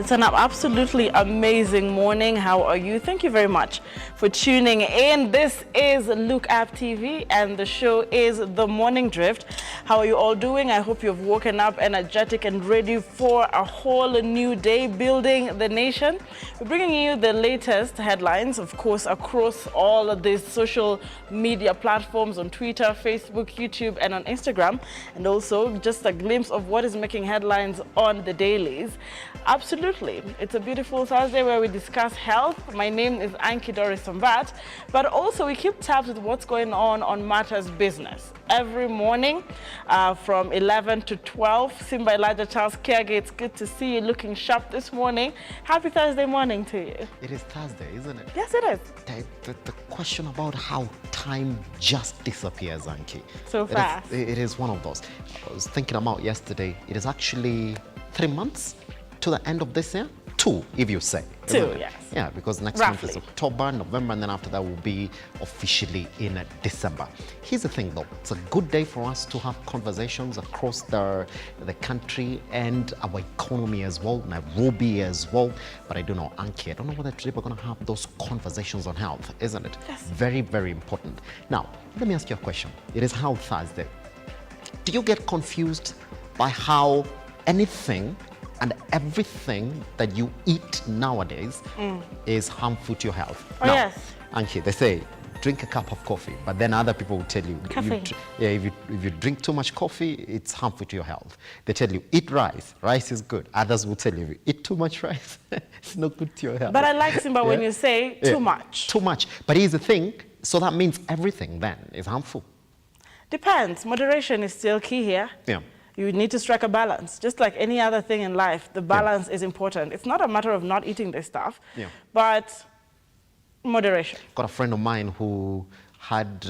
It's an absolutely amazing morning. How are you? Thank you very much for tuning in. This is Lookuptv and the show is The Morning Drift. How are you all doing? I hope you've woken up energetic and ready for a whole new day building the nation. We're bringing you the latest headlines, of course, across all of these social media platforms on Twitter, Facebook, YouTube, and on Instagram. And also just a glimpse of what is making headlines on the dailies. Absolutely. It's a beautiful Thursday where we discuss health. My name is Ankey Dorice, but also we keep tabs with what's going on matters business. Every morning from 11 to 12, Simba Kiage, it's good to see you looking sharp this morning. Happy Thursday morning to you. It is Thursday, isn't it? Yes, it is. The question about how time just disappears, Ankey. So fast. It is one of those. I was thinking about yesterday. It is actually 3 months to the end of this year. 2, if you say. 2, yes. Yeah, because next month is October, November, and then after that will be officially in December. Here's the thing though, it's a good day for us to have conversations across the country and our economy as well, Nairobi as well. But I don't know, Ankey, I don't know whether today we're going to have those conversations on health, isn't it? Yes. Very, very important. Now, let me ask you a question. It is Health Thursday. Do you get confused by how anything and everything that you eat nowadays is harmful to your health? Oh, now, yes. Ankey, they say drink a cup of coffee, but then other people will tell you, if you drink too much coffee, it's harmful to your health. They tell you, eat rice. Rice is good. Others will tell you, if you eat too much rice, it's not good to your health. But I like, Simba, when you say too much. Too much. But here's the thing, so that means everything then is harmful. Depends. Moderation is still key here. Yeah. You need to strike a balance. Just like any other thing in life, the balance is important. It's not a matter of not eating this stuff, but moderation. Got a friend of mine who had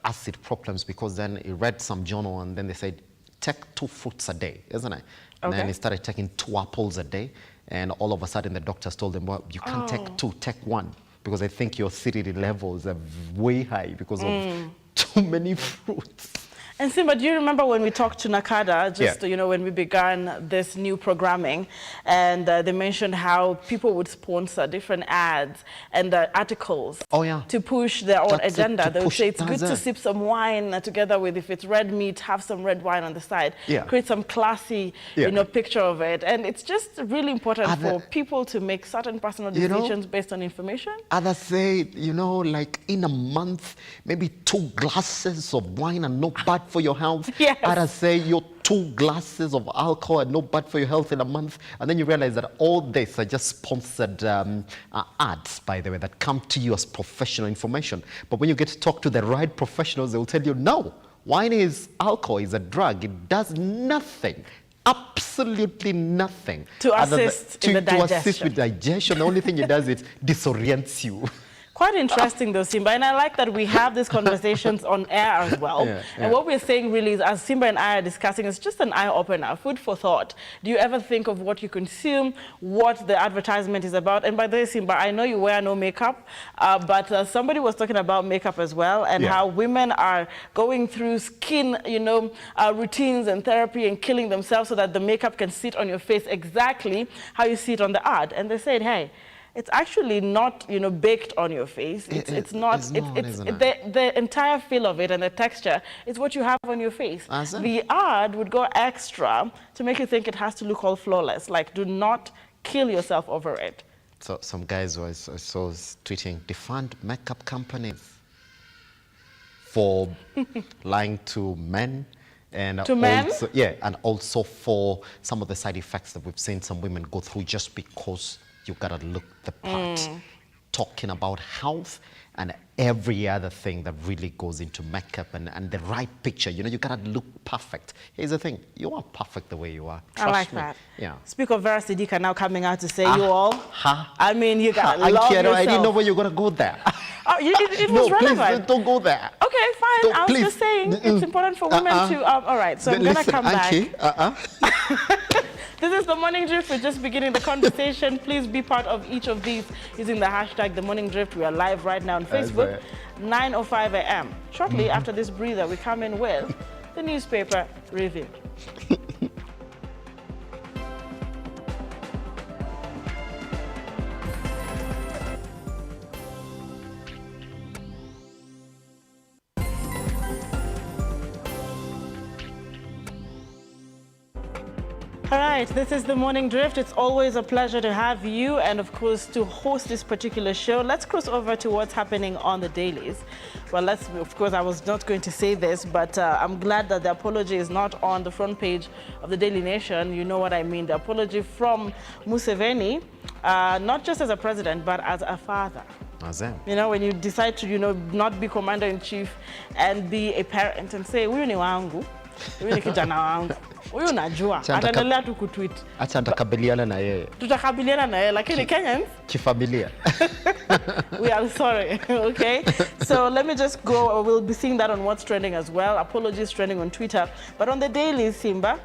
acid problems because then he read some journal and then they said, take 2 fruits a day, isn't it? And then he started taking 2 apples a day. And all of a sudden the doctors told him, well, you can't take 2, take 1. Because I think your acidity levels are way high because of too many fruits. And Simba, do you remember when we talked to Nakada, just you know, when we began this new programming, and they mentioned how people would sponsor different ads and articles to push their own agenda. They would say it's good to sip some wine together with, if it's red meat, have some red wine on the side. Create some classy, you know, picture of it. And it's just really important for people to make certain personal decisions based on information. Others say, you know, like in a month, maybe 2 glasses of wine are not bad for your health. Others say your 2 glasses of alcohol are not bad for your health in a month. And then you realize that all this are just sponsored ads, by the way, that come to you as professional information. But when you get to talk to the right professionals, they will tell you, no, wine is alcohol, is a drug. It does nothing. Absolutely nothing to assist in the digestion. To assist with digestion. The only thing it does is disorients you. Quite interesting though, Simba, and I like that we have these conversations on air as well. And what we're saying really is, as Simba and I are discussing, it's just an eye-opener, food for thought. Do you ever think of what you consume, what the advertisement is about? And by the way, Simba, I know you wear no makeup, but somebody was talking about makeup as well, and how women are going through skin, you know, routines and therapy and killing themselves so that the makeup can sit on your face exactly how you see it on the ad. And they said, hey, it's actually not, you know, baked on your face. It's not. The entire feel of it and the texture is what you have on your face. The ad would go extra to make you think it has to look all flawless. Like, do not kill yourself over it. So some guys I saw tweeting, defund makeup companies for lying to men. And and also for some of the side effects that we've seen some women go through just because you gotta look the part. Talking about health and every other thing that really goes into makeup and the right picture. You know, you gotta look perfect. Here's the thing, you are perfect the way you are. Trust I like me. that. Yeah. Speak of Vera Sidika now coming out to say you all. I mean, you gotta love yourself. I didn't know where you're gonna go there. Oh, it was relevant. Please don't go there. Okay, fine. I was just saying it's important for women to. All right, so I'm gonna come back. This is The Morning Drift. We're just beginning the conversation. Please be part of each of these using the hashtag The Morning Drift. We are live right now on Facebook, 9:05 a.m. Shortly after this breather, we come in with the newspaper review. All right, this is the Morning Drift. It's always a pleasure to have you and, of course, to host this particular show. Let's cross over to what's happening on the dailies. Well, of course, I was not going to say this, but I'm glad that the apology is not on the front page of the Daily Nation. You know what I mean. The apology from Museveni, not just as a president, but as a father. You know, when you decide to, not be commander-in-chief and be a parent and say, "Huyu ni wangu, huyu ni kijana wangu, huyu najua, ataendelea tu kutweet." Acha nitakabiliana na yeye. Tutakabiliana na yeye, lakini Kenyans kifamilia. We are sorry, okay? So let me just go. We'll be seeing that on What's Trending as well. Apologies trending on Twitter. But on the daily, Simba,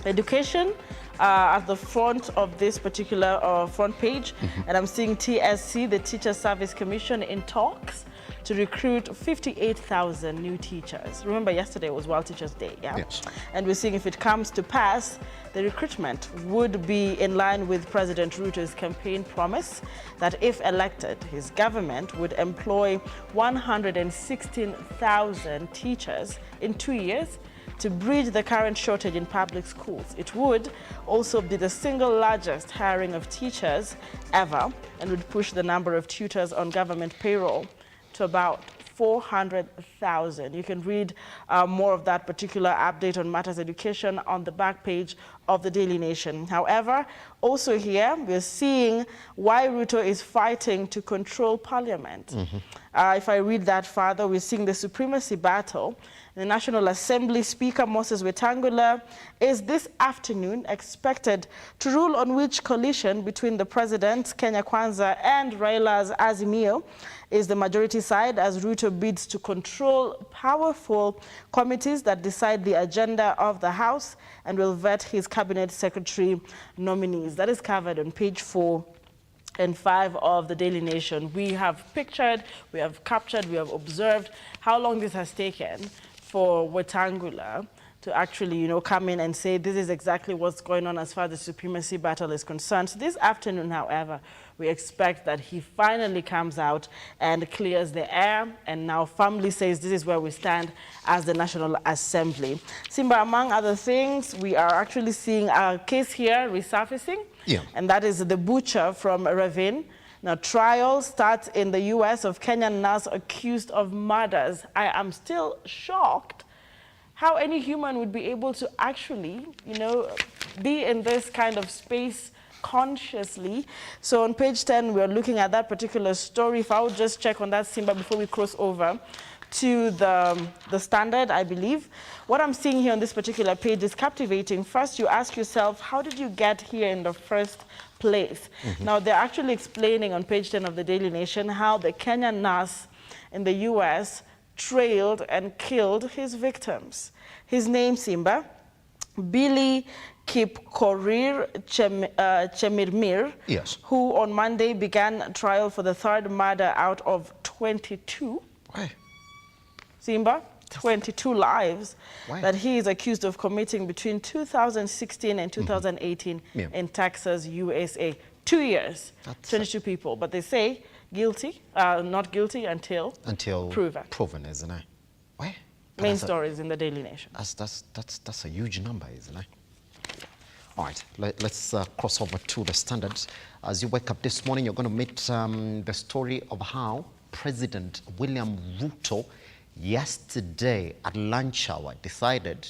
education at the front of this particular front page. And I'm seeing TSC, the Teacher Service Commission, in talks to recruit 58,000 new teachers. Remember, yesterday was World Teachers Day, yeah? Yes. And we're seeing if it comes to pass, the recruitment would be in line with President Ruto's campaign promise that if elected, his government would employ 116,000 teachers in 2 years to bridge the current shortage in public schools. It would also be the single largest hiring of teachers ever and would push the number of tutors on government payroll to about 400,000. You can read more of that particular update on matters education on the back page of the Daily Nation. However, also here, we're seeing why Ruto is fighting to control parliament. If I read that further, we're seeing the supremacy battle. The National Assembly Speaker Moses Wetangula is this afternoon expected to rule on which coalition between the President, Kenya Kwanza, and Raila's Azimio is the majority side as Ruto bids to control powerful committees that decide the agenda of the House and will vet his cabinet secretary nominees. That is covered on page 4 and 5 of the Daily Nation. We have pictured, we have captured, we have observed how long this has taken for Wetangula to actually, come in and say this is exactly what's going on as far as the supremacy battle is concerned. So this afternoon, however, we expect that he finally comes out and clears the air and now firmly says this is where we stand as the National Assembly. Simba, among other things, we are actually seeing a case here resurfacing, and that is the butcher from Ravine. Now, trial starts in the U.S. of Kenyan nurse accused of murders. I am still shocked how any human would be able to actually, be in this kind of space consciously. So on page 10, we're looking at that particular story. If I would just check on that, Simba, before we cross over to the Standard, I believe. What I'm seeing here on this particular page is captivating. First, you ask yourself, how did you get here in the first place? Now, they're actually explaining on page 10 of the Daily Nation how the Kenyan nurse in the U.S. trailed and killed his victims. His name, Simba, Billy Kipkorir Chemirmir, who on Monday began trial for the third murder out of 22. Why? Simba, 22 lives that he is accused of committing between 2016 and 2018 in Texas, USA. 2 years, 22 people. But they say guilty, not guilty until proven. Proven, isn't it? Why? Main stories in the Daily Nation. That's a huge number, isn't it? All right, let's cross over to the Standards. As you wake up this morning, you're going to meet the story of how President William Ruto yesterday at lunch hour decided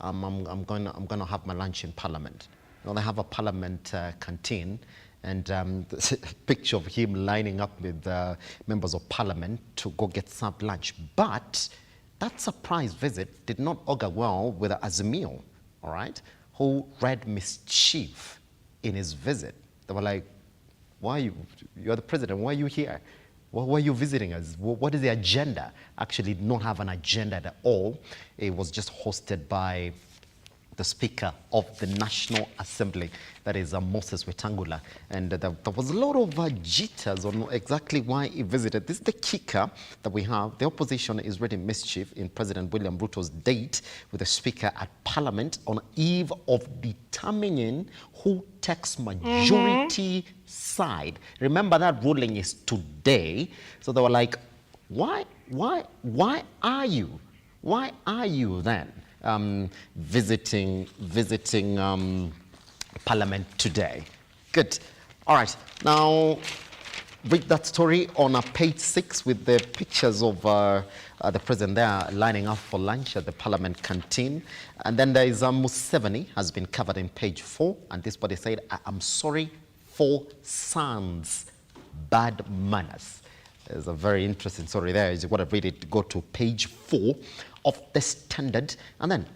I'm going to have my lunch in Parliament. I'm going to have a Parliament canteen, and there's a picture of him lining up with members of Parliament to go get served lunch. But that surprise visit did not augur well with Azimio, all right, who read mischief in his visit. They were like, why you're the president, why are you here? Why are you visiting us? What is the agenda? Actually, did not have an agenda at all. It was just hosted by the Speaker of the National Assembly, that is Moses Wetangula. And there was a lot of jitters on exactly why he visited. This is the kicker that we have. The opposition is reading mischief in President William Ruto's date with the Speaker at Parliament on eve of determining who takes majority side. Remember, that ruling is today. So they were like, why are you then visiting Parliament today. Good. All right. Now, read that story on page 6 with the pictures of the president there lining up for lunch at the Parliament canteen. And then there is Museveni has been covered in page 4. And this body said, I'm sorry for sons' bad manners. There's a very interesting story there. You've got to read it. Go to page 4 of the Standard. And then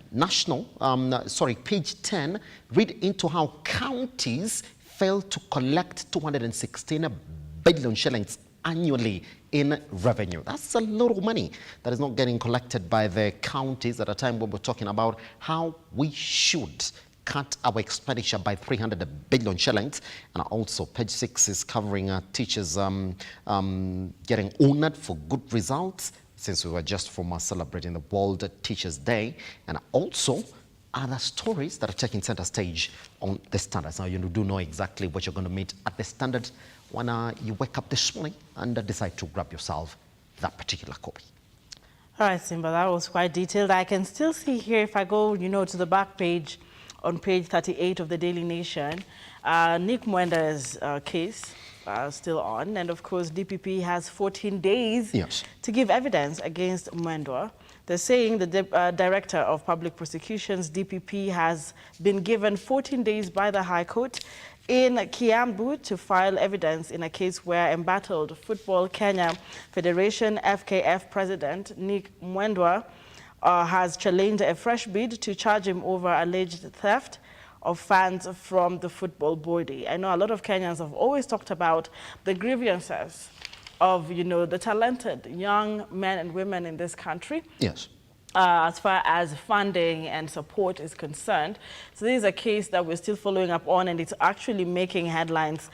page 10, read into how counties failed to collect 216 billion shillings annually in revenue. That's a lot of money that is not getting collected by the counties at a time when we're talking about how we should cut our expenditure by 300 billion shillings. And also page 6 is covering teachers getting honored for good results, since we were just celebrating the World Teachers Day, and also other stories that are taking center stage on the Standard. Now you do know exactly what you're going to meet at the Standard when you wake up this morning and decide to grab yourself that particular copy. All right, Simba, that was quite detailed. I can still see here, if I go, to the back page, on page 38 of the Daily Nation, Nick Mwenda's case still on. And of course, DPP has 14 days to give evidence against Mwendwa. They're saying the Director of Public Prosecutions, DPP, has been given 14 days by the High Court in Kiambu to file evidence in a case where embattled Football Kenya Federation FKF President Nick Mwendwa has challenged a fresh bid to charge him over alleged theft of funds from the football body. I know a lot of Kenyans have always talked about the grievances of, the talented young men and women in this country. Yes. As far as funding and support is concerned. So this is a case that we're still following up on, and it's actually making headlines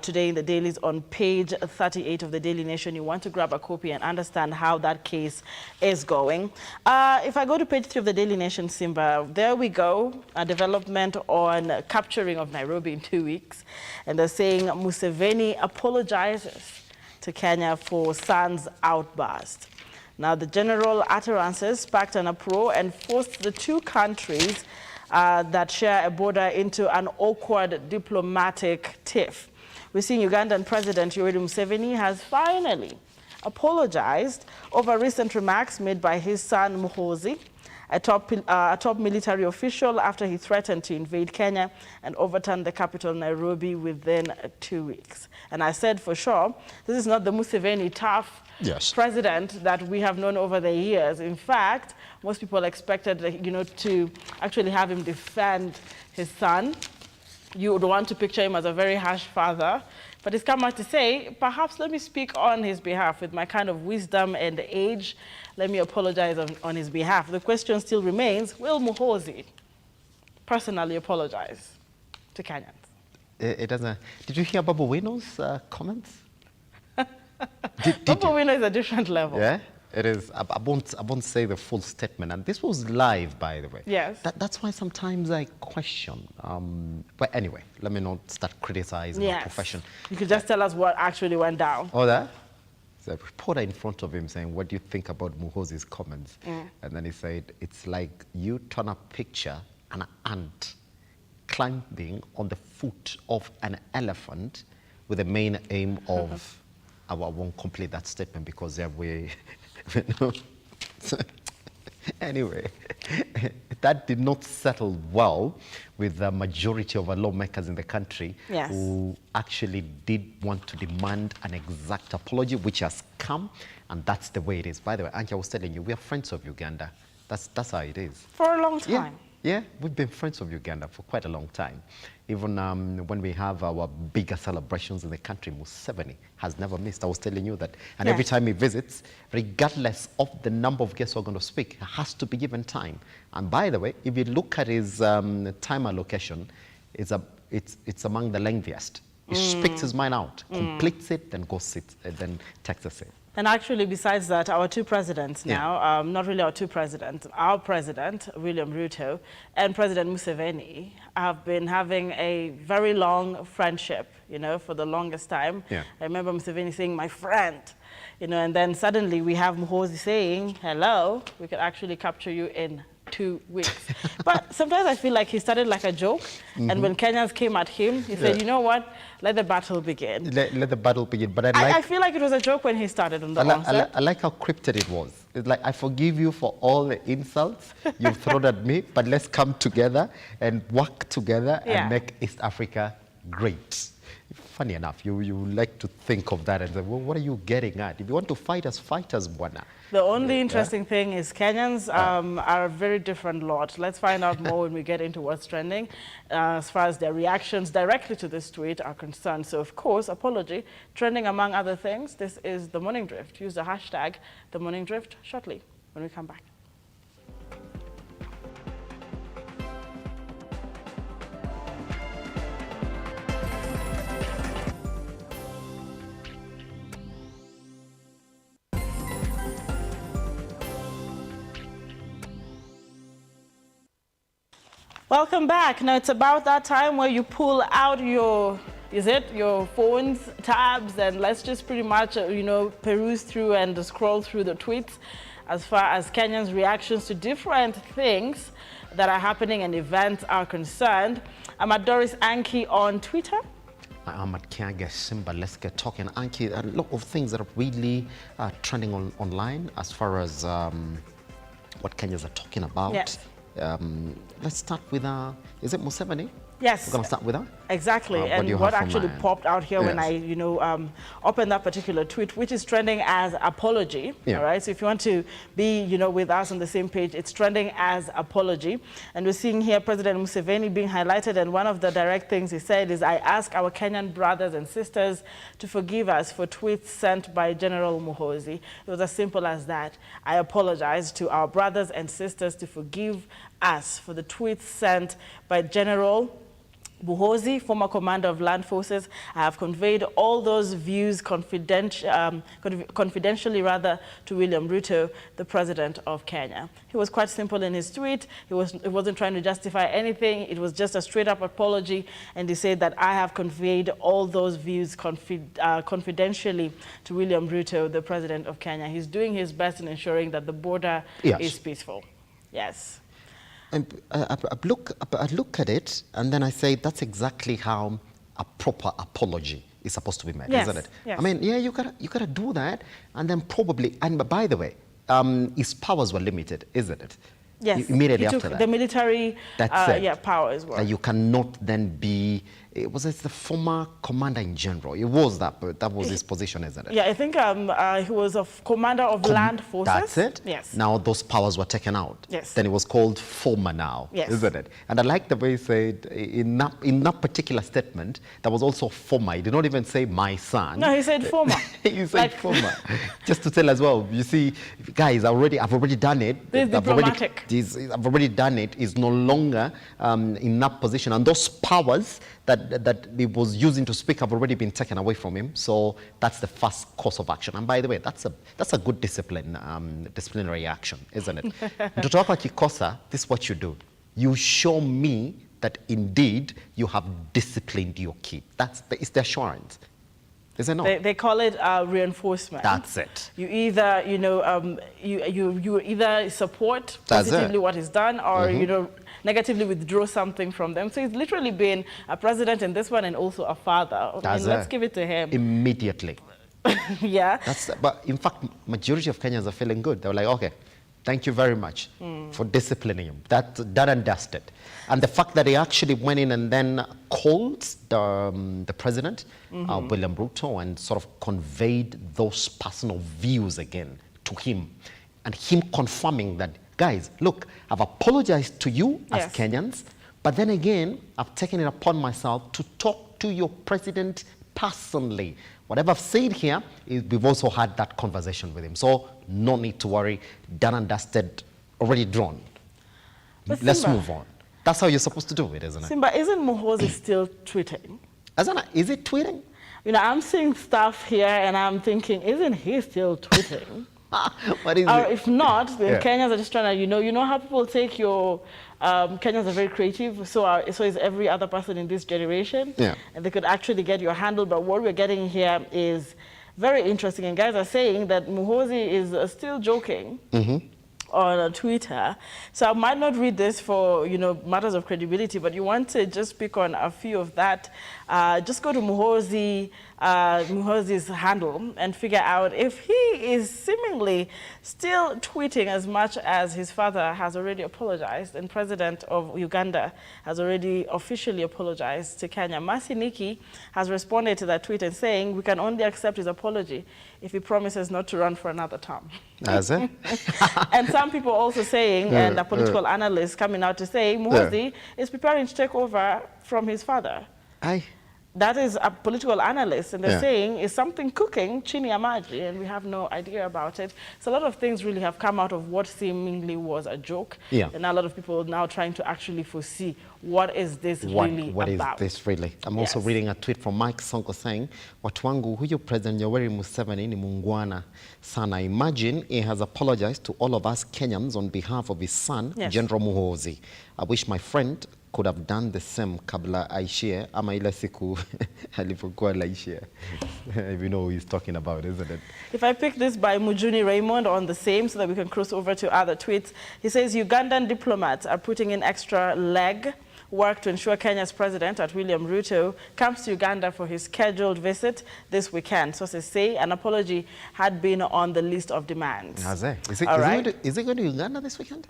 today in the dailies on page 38 of the Daily Nation. You want to grab a copy and understand how that case is going. If I go to page 3 of the Daily Nation, Simba, there we go, a development on capturing of Nairobi in 2 weeks. And they're saying Museveni apologizes to Kenya for son's outburst. Now, the general utterances sparked an uproar and forced the two countries that share a border into an awkward diplomatic tiff. We're seeing Ugandan President Yoweri Museveni has finally apologized over recent remarks made by his son Muhoozi, a top military official, after he threatened to invade Kenya and overturn the capital Nairobi within 2 weeks. And I said for sure, this is not the Museveni tough president that we have known over the years. In fact, most people expected, to actually have him defend his son. You would want to picture him as a very harsh father. But he's come out to say, perhaps let me speak on his behalf with my kind of wisdom and age. Let me apologize on his behalf. The question still remains, will Muhoozi personally apologize to Kenyans? It doesn't. Did you hear Babu Wino's comments? Babu Wino is a different level. Yeah, it is. I won't say the full statement. And this was live, by the way. Yes. That's why sometimes I question. But anyway, let me not start criticizing our profession. You could just tell us what actually went down. Oh, that? There's a reporter in front of him saying, what do you think about Muhoozi's comments? And then he said, it's like you turn a picture, an ant climbing on the foot of an elephant with the main aim of, I won't complete that statement because they're way, anyway, that did not settle well with the majority of our lawmakers in the country who actually did want to demand an exact apology, which has come, and that's the way it is. By the way, Ankey, I was telling you, we are friends of Uganda. That's how it is. For a long time. Yeah, we've been friends of Uganda for quite a long time. Even when we have our bigger celebrations in the country, Museveni has never missed. I was telling you that. And every time he visits, regardless of the number of guests who are going to speak, he has to be given time. And by the way, if you look at his time allocation, it's among the lengthiest. He speaks his mind out, completes it, then goes sit, then takes a seat. And actually, besides that, our two presidents now, not really our two presidents, our president, William Ruto, and President Museveni have been having a very long friendship, for the longest time. I remember Museveni saying, my friend, and then suddenly we have Muhoozi saying, hello, we could actually capture you in 2 weeks. But sometimes I feel like he started like a joke, and when Kenyans came at him, he said, you know what, let the battle begin. Let the battle begin. But I feel like it was a joke when he started on the onset. I like how cryptic it was. It's like, I forgive you for all the insults you've thrown at me, but let's come together and work together and make East Africa great. Funny enough, you like to think of that and say, well, what are you getting at? If you want to fight us, Bwana. The only interesting thing is Kenyans are a very different lot. Let's find out more when we get into what's trending as far as their reactions directly to this tweet are concerned. So, of course, apology, trending among other things. This is The Morning Drift. Use the hashtag The Morning Drift shortly when we come back. Welcome back. Now it's about that time where you pull out your phones, tabs, and let's just pretty much, peruse through and scroll through the tweets as far as Kenyans' reactions to different things that are happening and events are concerned. I'm at Dorice Ankey on Twitter. I'm at Kiage Simba. Let's get talking. Ankey, a lot of things that are really trending online as far as what Kenyans are talking about. Yes. Let's start with, is it Museveni? Yes. We're going to start with that? Exactly. And what actually popped out here when I, opened that particular tweet, which is trending as apology. Yeah. All right. So if you want to be, with us on the same page, it's trending as apology. And we're seeing here President Museveni being highlighted. And one of the direct things he said is, I ask our Kenyan brothers and sisters to forgive us for tweets sent by General Muhoozi. It was as simple as that. I apologize to our brothers and sisters to forgive us for the tweets sent by General Muhoozi, former commander of land forces. I have conveyed all those views confidentially to William Ruto, the president of Kenya. He was quite simple in his tweet. He wasn't trying to justify anything. It was just a straight up apology. And he said that I have conveyed all those views confidentially to William Ruto, the president of Kenya. He's doing his best in ensuring that the border is peaceful. Yes. And I look at it, and then I say that's exactly how a proper apology is supposed to be made, isn't it? Yes. I mean, yeah, you gotta do that, and then probably. And by the way, his powers were limited, isn't it? Yes. Immediately after that, the military powers were. You cannot then be. It was the former commander in general. It was that, but that was his position, isn't it? Yeah, I think he was a commander of land forces. That's it? Yes. Now those powers were taken out. Yes. Then it was called former now, isn't it? And I like the way he said, in that particular statement, there was also former. He did not even say my son. No, he said former. He said former. Just to tell as well, you see, guys, I've already done it. This is diplomatic. I've already done it. Is no longer in that position. And those powers that he was using to speak have already been taken away from him. So that's the first course of action. And by the way, that's a good disciplinary action, isn't it? To talk about Kikosa, this is what you do. You show me that indeed you have disciplined your kid. It's the assurance. Is it not? They call it reinforcement. That's it. You either, you either support positively what is done, or negatively withdraw something from them. So he's literally been a president in this one and also a father. Let's give it to him. Immediately. Yeah. But in fact, majority of Kenyans are feeling good. They were like, okay, thank you very much for disciplining him. That's done and dusted. And the fact that he actually went in and then called the president, William Ruto, and sort of conveyed those personal views again to him, and him confirming that, guys, look, I've apologized to you as Kenyans, but then again, I've taken it upon myself to talk to your president personally. Whatever I've said here, we've also had that conversation with him. So no need to worry, done and dusted, already drawn. Let's move on. That's how you're supposed to do it, isn't it? Simba, isn't Muhoozi still tweeting? Is it tweeting? I'm seeing stuff here and I'm thinking, isn't he still tweeting? What is or it? if not, then Kenyans are just trying to, you know how people take your, Kenyans are very creative, so is every other person in this generation. Yeah. And they could actually get your handle, but what we're getting here is very interesting. And guys are saying that Muhoozi is still joking on Twitter. So I might not read this for, matters of credibility, but you want to just pick on a few of that. Just go to Muhoozi's handle and figure out if he is seemingly still tweeting as much as his father has already apologized, and President of Uganda has already officially apologized to Kenya. Mercy Nikki has responded to that tweet and saying, we can only accept his apology if he promises not to run for another term. As it? And some people also saying, and a political analyst coming out to say, Muhoozi is preparing to take over from his father. Aye. That is a political analyst, and they're saying, is something cooking, chini ya maji, and we have no idea about it. So a lot of things really have come out of what seemingly was a joke. Yeah. And a lot of people now trying to actually foresee what is this really about. What is this really? I'm also reading a tweet from Mike Sonko saying, watu wangu, huyu President Yoweri Museveni ni muungwana sana. Imagine he has apologized to all of us Kenyans on behalf of his son, General Muhoozi. I wish my friend could have done the same kabla aishie ama ile siku alipokuwa laishie. We know who he's talking about, isn't it? If I pick this by Mujuni Raymond on the same so that we can cross over to other tweets. He says Ugandan diplomats are putting in extra leg work to ensure Kenya's president, William Ruto, comes to Uganda for his scheduled visit this weekend. Sources say an apology had been on the list of demands. Is he going to Uganda this weekend?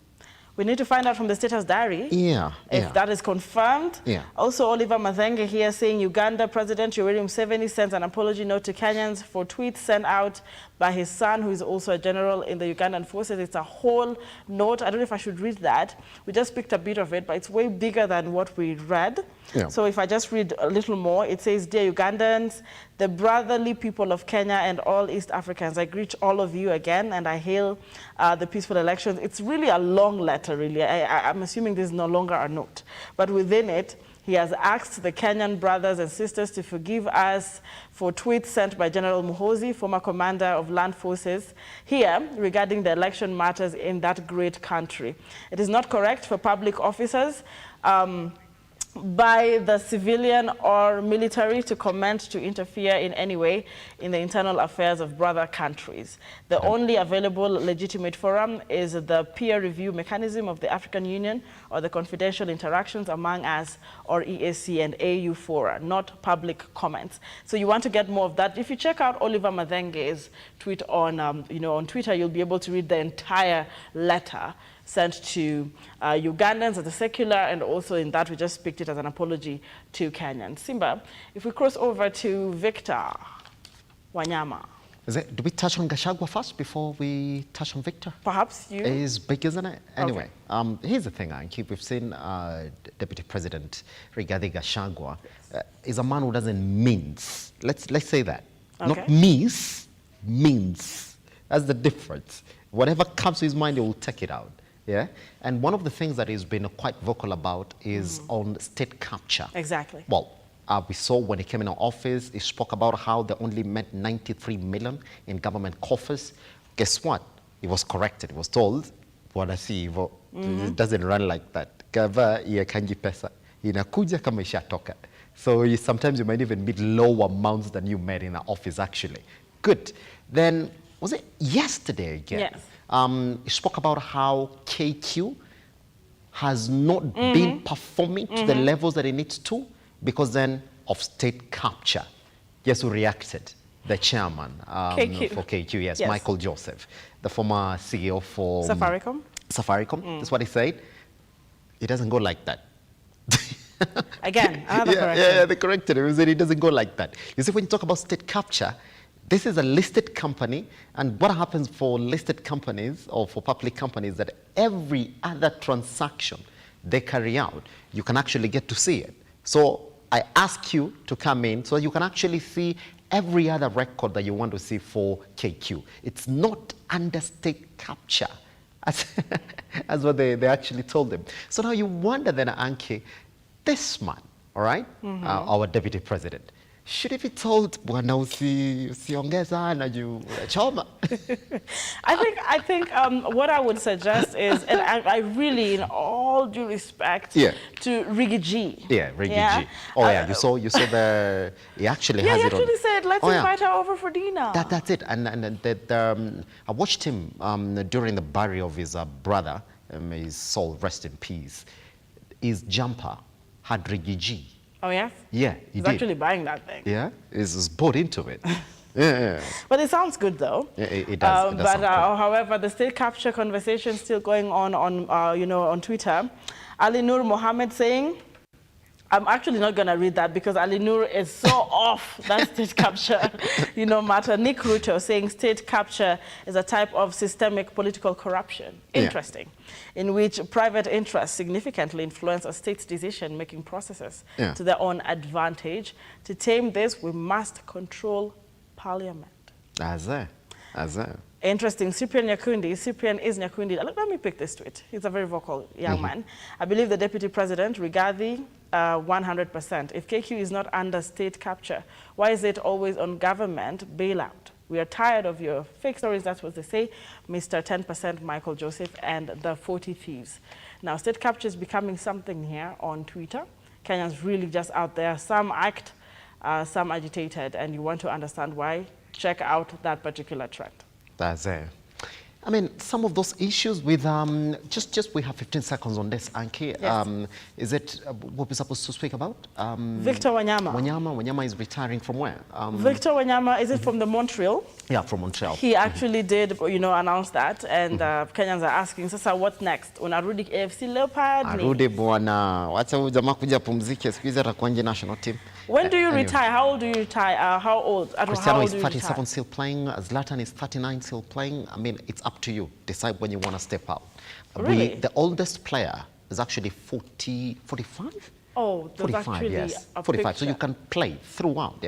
We need to find out from the Status Diary if that is confirmed. Also, Oliver Mathenge here saying Uganda President Yoweri Museveni sends an apology note to Kenyans for tweets sent out by his son, who is also a general in the Ugandan forces. It's a whole note. I don't know if I should read that. We just picked a bit of it, but it's way bigger than what we read. So if I just read a little more, it says, Dear Ugandans, the brotherly people of Kenya and all East Africans, I greet all of you again, and I hail the peaceful elections. It's really a long letter, really. I'm assuming this is no longer a note. But within it, he has asked the Kenyan brothers and sisters to forgive us for tweets sent by General Muhoozi, former commander of land forces, here regarding the election matters in that great country. It is not correct for public officers by the civilian or military to comment, to interfere in any way in the internal affairs of brother countries. The only available legitimate forum is the peer review mechanism of the African Union or the confidential interactions among us or EAC and AU fora, not public comments. So you want to get more of that. If you check out Oliver Mathenge's tweet on, on Twitter, you'll be able to read the entire letter sent to Ugandans as a secular, and also in that we just picked it as an apology to Kenyans. Simba, if we cross over to Victor Wanyama. Do we touch on Gachagua first before we touch on Victor? Perhaps you. It's big, isn't it? Anyway, here's the thing, Ankey. We've seen Deputy President Rigathi Gachagua is a man who doesn't mince. Let's say that. Not mince. That's the difference. Whatever comes to his mind, he will take it out. Yeah, and one of the things that he's been quite vocal about is on state capture. Exactly. Well, we saw when he came in office, he spoke about how they only met 93 million in government coffers. Guess what? He was corrected. He was told, it doesn't run like that. So sometimes you might even meet lower amounts than you made in the office, actually. Good. Then, was it yesterday again? Yes. He spoke about how KQ has not been performing to the levels that it needs to because then of state capture. Yes, who reacted? The chairman for KQ, yes, Michael Joseph, the former CEO for Safaricom. That's what he said. It doesn't go like that. Again, another correction. Yeah, they corrected him. He said it doesn't go like that. You see, when you talk about state capture, this is a listed company, and what happens for listed companies or for public companies that every other transaction they carry out, you can actually get to see it. So I ask you to come in so you can actually see every other record that you want to see for KQ. It's not under state capture, as what they actually told them. So now you wonder then, Ankey, this man, all right, our deputy president, should it be told, bwana usiongeza na juu choma? I think what I would suggest is, and I really, in all due respect, to Riggy G. Yeah, Riggy G. Oh yeah, you saw the, he actually has it on. Yeah, he actually said, let's invite her over for dinner. That's it. And I watched him during the burial of his brother, may his soul rest in peace. His jumper had Riggy G. Oh, yeah? Yeah, he's actually buying that thing. Yeah, he's bought into it. Yeah. But it sounds good, though. Yeah, it does. But however, the state capture conversation still going on on Twitter. Ali Nur Mohammed saying, I'm actually not going to read that because Ali Nur is so off that state capture, matter. Nick Ruto saying state capture is a type of systemic political corruption. Interesting. In which private interests significantly influence a state's decision-making processes to their own advantage. To tame this, we must control parliament. As there. Interesting. Cyprian is Nyakundi. Let me pick this tweet. He's a very vocal young man. I believe the Deputy President, Rigathi, 100%. If KQ is not under state capture, why is it always on government bailout? We are tired of your fake stories, that's what they say. Mr. 10%, Michael Joseph, and the 40 thieves. Now, state capture is becoming something here on Twitter. Kenyans really just out there. Some act, some agitated, and you want to understand why? Check out that particular trend. That's it. I mean, some of those issues with, just we have 15 seconds on this, Ankey. Yes. Is it what we're supposed to speak about? Victor Wanyama. Wanyama is retiring from where? Victor Wanyama, is it from the Montreal? Yeah, from Montreal. He actually did, announce that, and Kenyans are asking, Sasa, what's next? Unarudi AFC Leopard? Arudi bwana. Wacha jamaa kuja pumzike, siku hizi atakuwa nje national team. When do you retire? How old do you retire? How old? Cristiano is 37 still playing. Zlatan is 39 still playing. I mean, it's up to you. Decide when you want to step out. Really? The oldest player is actually 45? Oh, that's 45, actually yes. a 45, picture. so you can play throughout,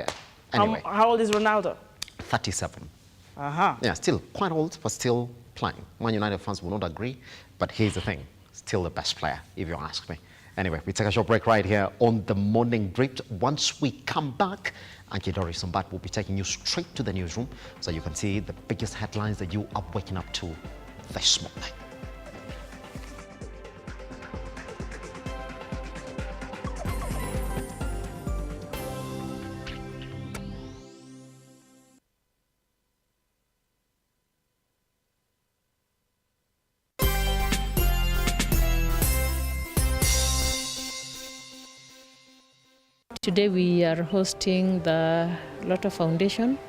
Anyway. How old is Ronaldo? 37. Uh-huh. Yeah, still quite old, but still playing. Man United fans will not agree, but here's the thing. Still the best player, if you ask me. Anyway, we take a short break right here on the Morning Drift. Once we come back, Ankey Dorice will be taking you straight to the newsroom so you can see the biggest headlines that you are waking up to this morning. Today we are hosting the Lotto Foundation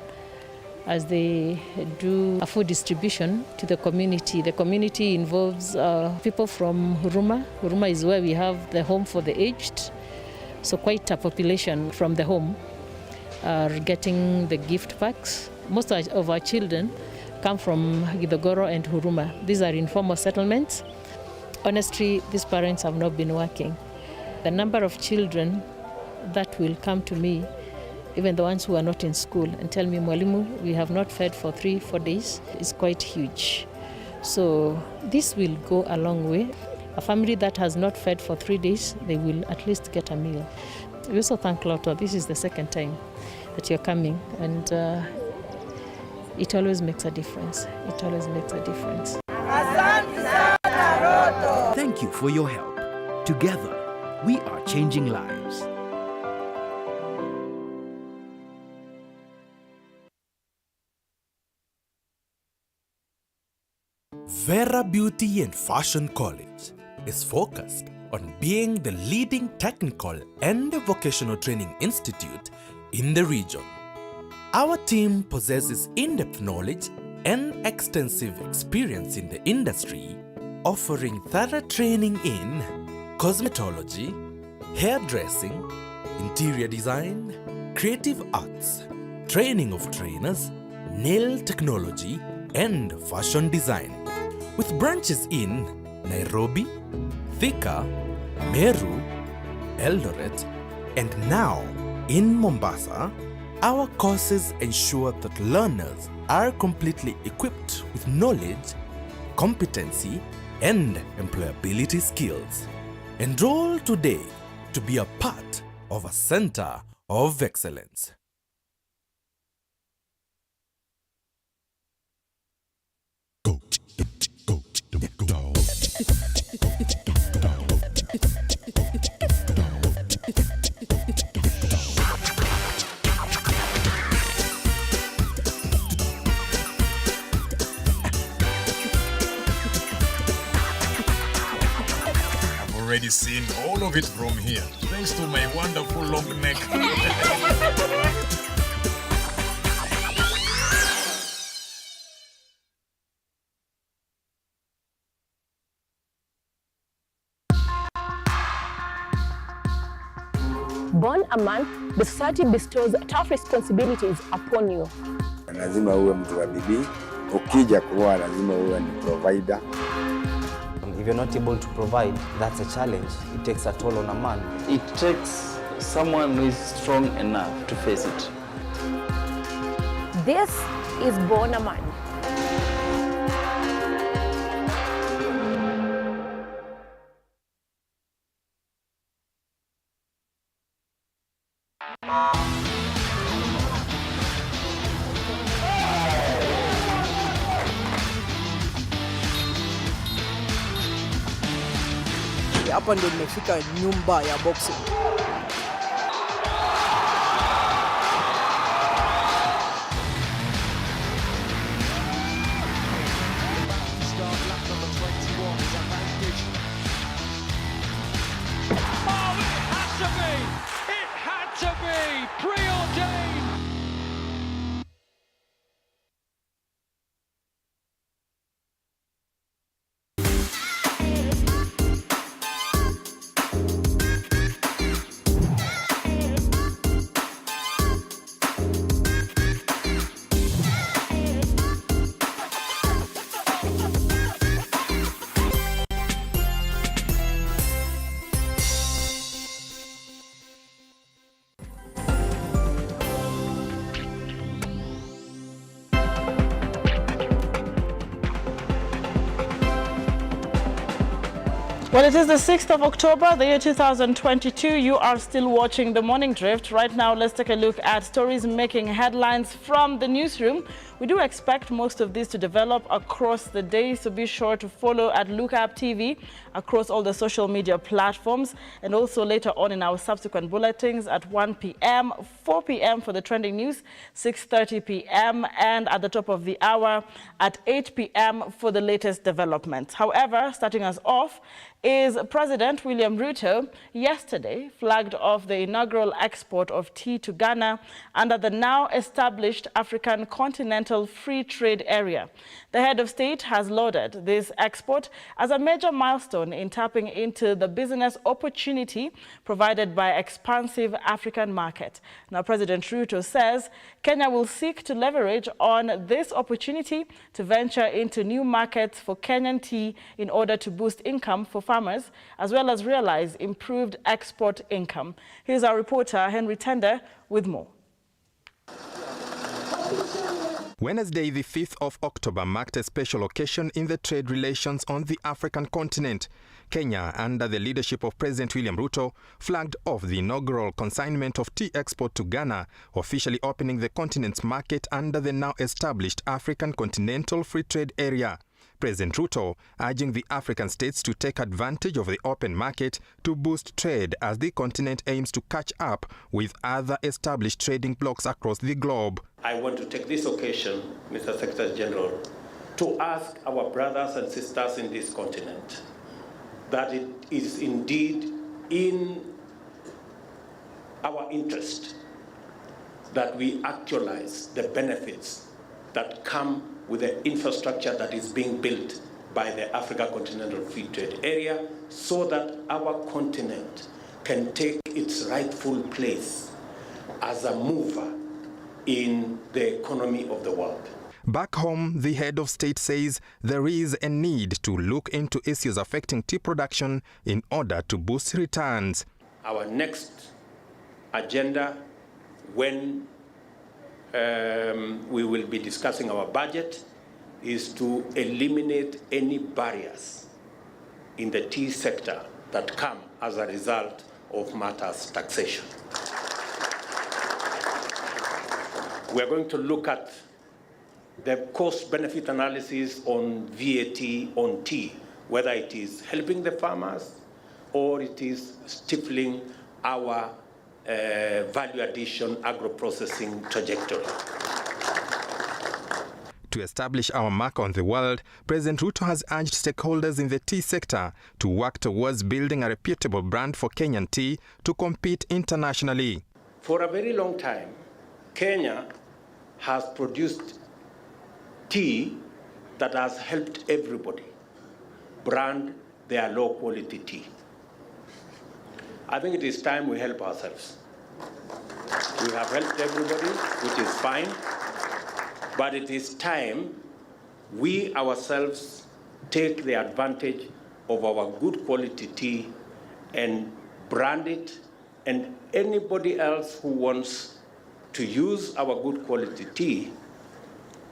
as they do a food distribution to the community. The community involves people from Huruma. Huruma is where we have the home for the aged. So quite a population from the home are getting the gift packs. Most of our children come from Githogoro and Huruma. These are informal settlements. Honestly, these parents have not been working. The number of children that will come to me, even the ones who are not in school, and tell me, Mwalimu, we have not fed for 3-4 days, is quite huge. So this will go a long way. A family that has not fed for 3 days, they will at least get a meal. We also thank Lotto. This is the second time that you're coming, and it always makes a difference. It always makes a difference. Thank you for your help. Together, we are changing lives. Vera Beauty and Fashion College is focused on being the leading technical and vocational training institute in the region. Our team possesses in-depth knowledge and extensive experience in the industry, offering thorough training in cosmetology, hairdressing, interior design, creative arts, training of trainers, nail technology, and fashion design. With branches in Nairobi, Thika, Meru, Eldoret, and now in Mombasa, our courses ensure that learners are completely equipped with knowledge, competency, and employability skills. Enroll today to be a part of a center of excellence. already seen all of it from here, thanks to my wonderful long neck. Born a man, the society bestows tough responsibilities upon you. Lazima uwe mtu wa bidii, ukija kuoa lazima uwe ni provider. If you're not able to provide, that's a challenge. It takes a toll on a man. It takes someone who is strong enough to face it. This is Born a Man. Hapa ndio nimefika nyumba ya boxing. It had to be preordained. Well, it is the 6th of October, the year 2022. You are still watching The Morning Drift. Right now, let's take a look at stories making headlines from the newsroom. We do expect most of these to develop across the day, so be sure to follow at Lookuptv across all the social media platforms, and also later on in our subsequent bulletins at 1 p.m., 4 p.m. for the trending news, 6:30 p.m., and at the top of the hour at 8 p.m. for the latest developments. However, starting us off is President William Ruto yesterday flagged off the inaugural export of tea to Ghana under the now established African Continental Free Trade Area. The head of state has lauded this export as a major milestone in tapping into the business opportunity provided by expansive African market. Now, President Ruto says Kenya will seek to leverage on this opportunity to venture into new markets for Kenyan tea in order to boost income for farmers, as well as realize improved export income. Here's our reporter, Henry Tender, with more. Wednesday, the 5th of October, marked a special occasion in the trade relations on the African continent. Kenya, under the leadership of President William Ruto, flagged off the inaugural consignment of tea export to Ghana, officially opening the continent's market under the now established African Continental Free Trade Area. President Ruto urging the African states to take advantage of the open market to boost trade as the continent aims to catch up with other established trading blocs across the globe. I want to take this occasion, Mr. Secretary General, to ask our brothers and sisters in this continent that it is indeed in our interest that we actualize the benefits that come with the infrastructure that is being built by the Africa Continental Free Trade Area, so that our continent can take its rightful place as a mover in the economy of the world. Back home, the head of state says there is a need to look into issues affecting tea production in order to boost returns. Our next agenda, when we will be discussing our budget, is to eliminate any barriers in the tea sector that come as a result of matters taxation. We are going to look at the cost-benefit analysis on VAT on tea, whether it is helping the farmers or it is stifling our value addition agro-processing trajectory. To establish our mark on the world, President Ruto has urged stakeholders in the tea sector to work towards building a reputable brand for Kenyan tea to compete internationally. For a very long time, Kenya has produced tea that has helped everybody brand their low-quality tea. I think it is time we help ourselves. We have helped everybody, which is fine, but it is time we ourselves take the advantage of our good quality tea and brand it, and anybody else who wants to use our good quality tea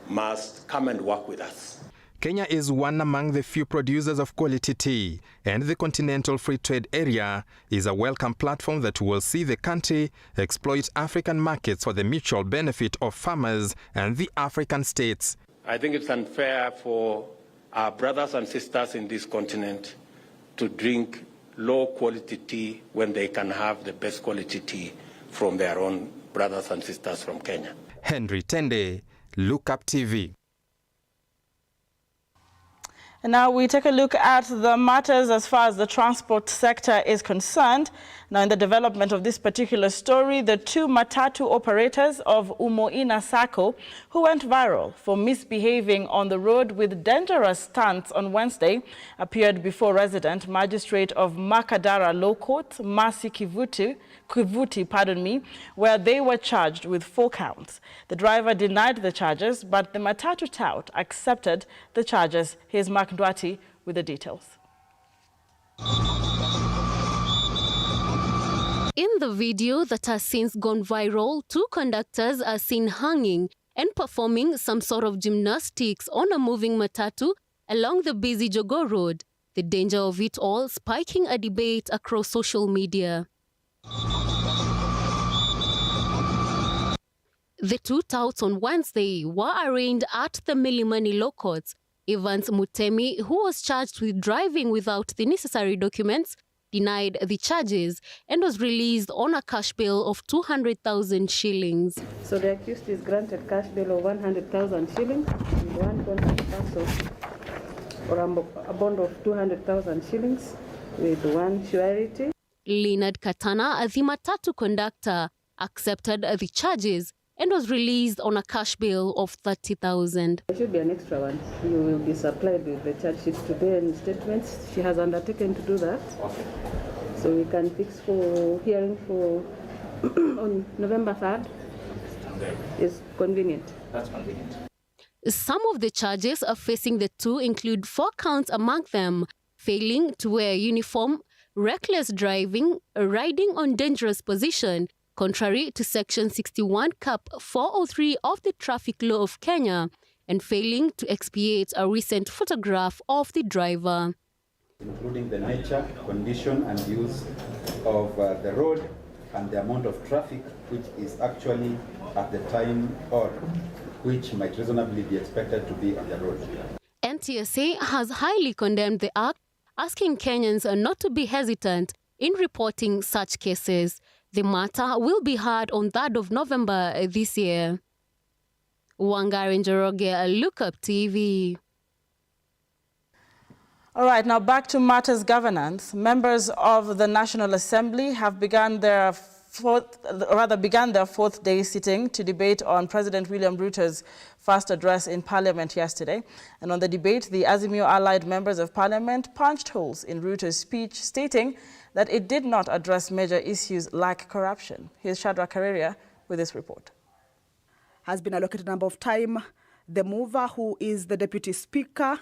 must come and work with us. Kenya is one among the few producers of quality tea, and the Continental Free Trade Area is a welcome platform that will see the country exploit African markets for the mutual benefit of farmers and the African states. I think it's unfair for our brothers and sisters in this continent to drink low-quality tea when they can have the best quality tea from their own brothers and sisters from Kenya. Henry Tende, Lookuptv. And now we take a look at the matters as far as the transport sector is concerned. Now, in the development of this particular story, the two matatu operators of Umoina Sacco, who went viral for misbehaving on the road with dangerous stunts on Wednesday, appeared before resident magistrate of Makadara Law Court, Masi Kivuti, where they were charged with 4 counts. The driver denied the charges, but the matatu tout accepted the charges. Here's Mark Ndwati with the details. In the video that has since gone viral, 2 conductors are seen hanging and performing some sort of gymnastics on a moving matatu along the busy Jogo Road. The danger of it all spiking a debate across social media. The 2 touts on Wednesday were arraigned at the Milimani Law Courts. Evans Mutemi, who was charged with driving without the necessary documents, denied the charges and was released on a cash bail of 200,000 shillings. So the accused is granted cash bail of 100,000 shillings and 1 contract or a bond of 200,000 shillings with 1 surety. Leonard Katana, the matatu conductor, accepted the charges and was released on a cash bail of 30,000. There should be an extra one. You will be supplied with the charge sheets today and statements. She has undertaken to do that. So we can fix for hearing for on November 3rd. It's convenient. That's convenient. Some of the charges facing the 2 include 4 counts among them: failing to wear a uniform, reckless driving, riding on dangerous position, contrary to Section 61 Cap 403 of the Traffic Law of Kenya, and failing to expiate a recent photograph of the driver. Including the nature, condition and use of the road and the amount of traffic which is actually at the time or which might reasonably be expected to be on the road. NTSA has highly condemned the act, asking Kenyans not to be hesitant in reporting such cases. The matter will be heard on 3rd of November this year. Wangari Njoroge, Lookuptv. All right, now back to matters governance. Members of the National Assembly have began their fourth day sitting to debate on President William Ruto's first address in Parliament yesterday. And on the debate, the Azimio allied members of Parliament punched holes in Ruto's speech, stating that it did not address major issues like corruption. Here's Shadrach Kareria with this report. Has been allocated a number of time. The mover, who is the Deputy Speaker.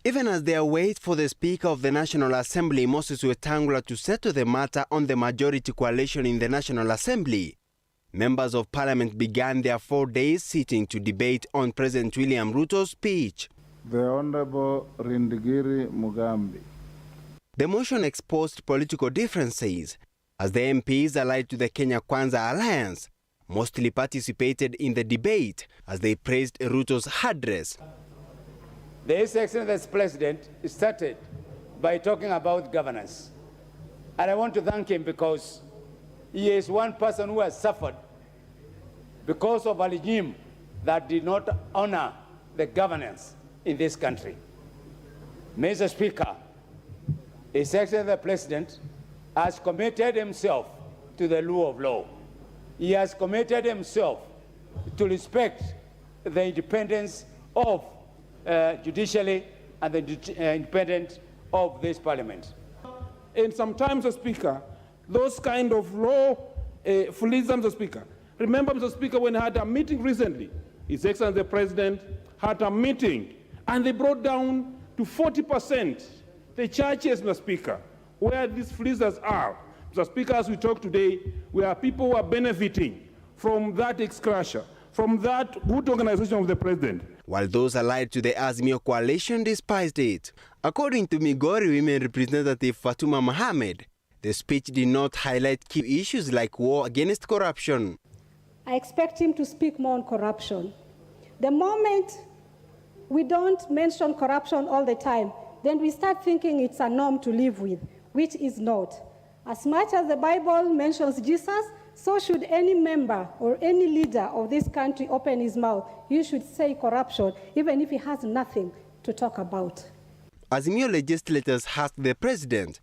Even as they await for the Speaker of the National Assembly, Moses Wetangula, to settle the matter on the majority coalition in the National Assembly, members of Parliament began their 4 days sitting to debate on President William Ruto's speech. The Honorable Rindigiri Mugambi. The motion exposed political differences, as the MPs allied to the Kenya Kwanza Alliance mostly participated in the debate as they praised Ruto's address. The His Excellency President started by talking about governance. And I want to thank him because he is one person who has suffered because of a regime that did not honor the governance in this country. Mr. Speaker, His Excellency the President has committed himself to the rule of law. He has committed himself to respect the independence of judiciary and the independence of this parliament. And sometimes, Mr. Speaker, those kind of law foolism, Mr. Speaker. Remember, Mr. Speaker, when I had a meeting recently, His Excellency the President had a meeting, and they brought down to 40% the churches, Mr. Speaker, where these fleecers are. Mr. Speaker, as we talk today, we are people who are benefiting from that excursion, from that good organization of the President. While those allied to the Azimio coalition despised it. According to Migori Women Representative Fatuma Mohamed, the speech did not highlight key issues like war against corruption. I expect him to speak more on corruption. The moment we don't mention corruption all the time, then we start thinking it's a norm to live with, which is not. As much as the Bible mentions Jesus, so should any member or any leader of this country open his mouth. You should say corruption, even if he has nothing to talk about. Azimio legislators asked the president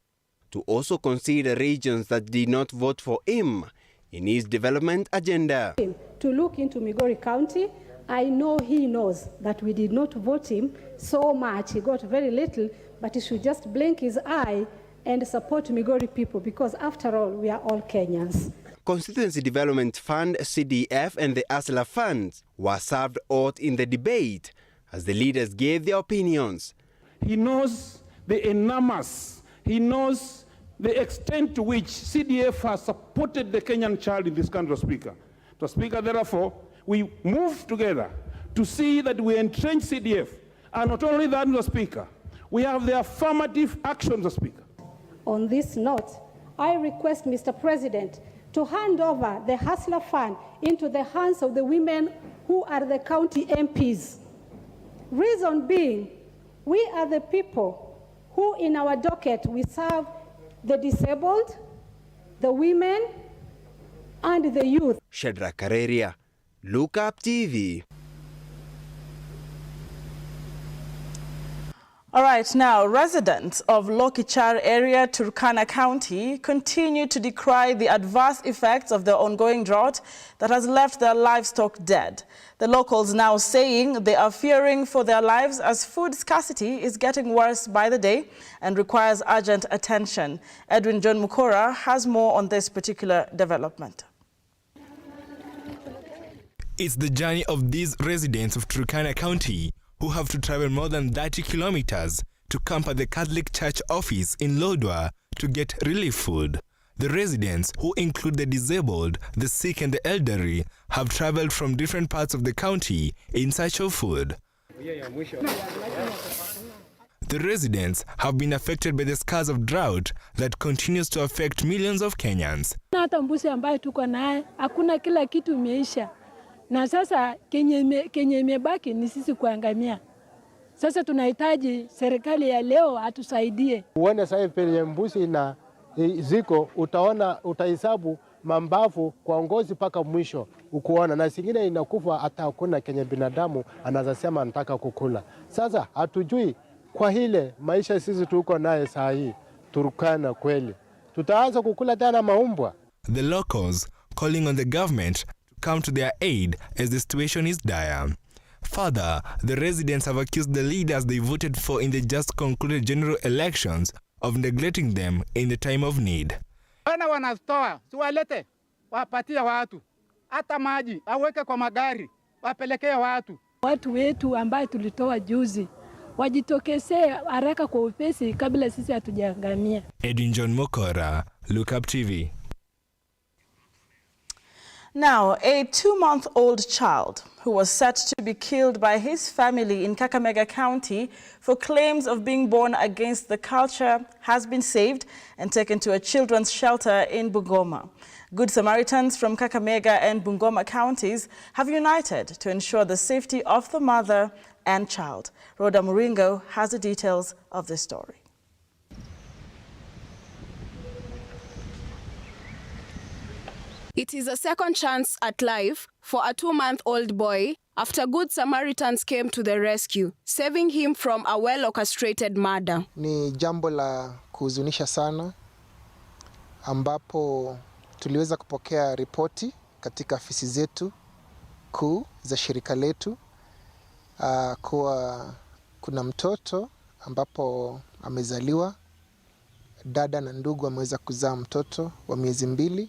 to also consider regions that did not vote for him in his development agenda. To look into Migori County, I know he knows that we did not vote him so much. He got very little, but he should just blink his eye and support Migori people, because after all, we are all Kenyans. Constituency Development Fund, CDF, and the ASLA funds were served out in the debate as the leaders gave their opinions. He knows the enormous, he knows the extent to which CDF has supported the Kenyan child in this country, Speaker. Mr. Speaker, therefore, we move together to see that we entrench CDF. And not only that, Mr. Speaker, we have the affirmative action, Mr. Speaker. On this note, I request, Mr. President, to hand over the Hustler Fund into the hands of the women who are the county MPs. Reason being, we are the people who in our docket we serve the disabled, the women, and the youth. Shadrach Kareria, Lookuptv. All right, now residents of Lokichar area, Turkana County, continue to decry the adverse effects of the ongoing drought that has left their livestock dead. The locals now saying they are fearing for their lives as food scarcity is getting worse by the day and requires urgent attention. Edwin John Mukora has more on this particular development. It's the journey of these residents of Turkana County who have to travel more than 30 kilometers to camp at the Catholic Church office in Lodwar to get relief food. The residents, who include the disabled, the sick and the elderly, have traveled from different parts of the county in search of food. The residents have been affected by the scars of drought that continues to affect millions of Kenyans. Hata mbuzi ambaye tuko naye hakuna, kila kitu imeisha. Na sasa kenye imebaki ni sisi kuangamia. Sasa tunahitaji serikali ya leo atusaidie. Uone sasa penye mbuzi na ziko, utahesabu mambavu kwa ngozi paka mwisho ukuona, na singine inakufa hata hakuna kenye binadamu anazasema anataka kukula. Sasa hatujui kwa hile maisha sisi tuko naye saa hii Turkana kweli tutaanza kukula tena maumbwa. The locals calling on the government come to their aid as the situation is dire. Further, the residents have accused the leaders they voted for in the just concluded general elections of neglecting them in the time of need. Wana wanatoa, siwalete, wapatia watu. Hata maji, aweke kwa magari, wapelekee watu. Watu wetu ambaye tulitoa juzi, wajitokesee haraka kwa upesi kabla sisi hatujaangamia. Edwin John Mukora, Lookuptv. Now, a 2-month-old child who was set to be killed by his family in Kakamega County for claims of being born against the culture has been saved and taken to a children's shelter in Bungoma. Good Samaritans from Kakamega and Bungoma counties have united to ensure the safety of the mother and child. Rhoda Muringo has the details of this story. It is a second chance at life for a 2-month-old boy after good Samaritans came to the rescue, saving him from a well-orchestrated murder. Ni jambo la kuhuzunisha sana ambapo tuliweza kupokea ripoti katika afisi zetu kuu za shirika letu kuwa kuna mtoto ambapo amezaliwa, dada na ndugu wameweza kuzaa mtoto wa miezi 2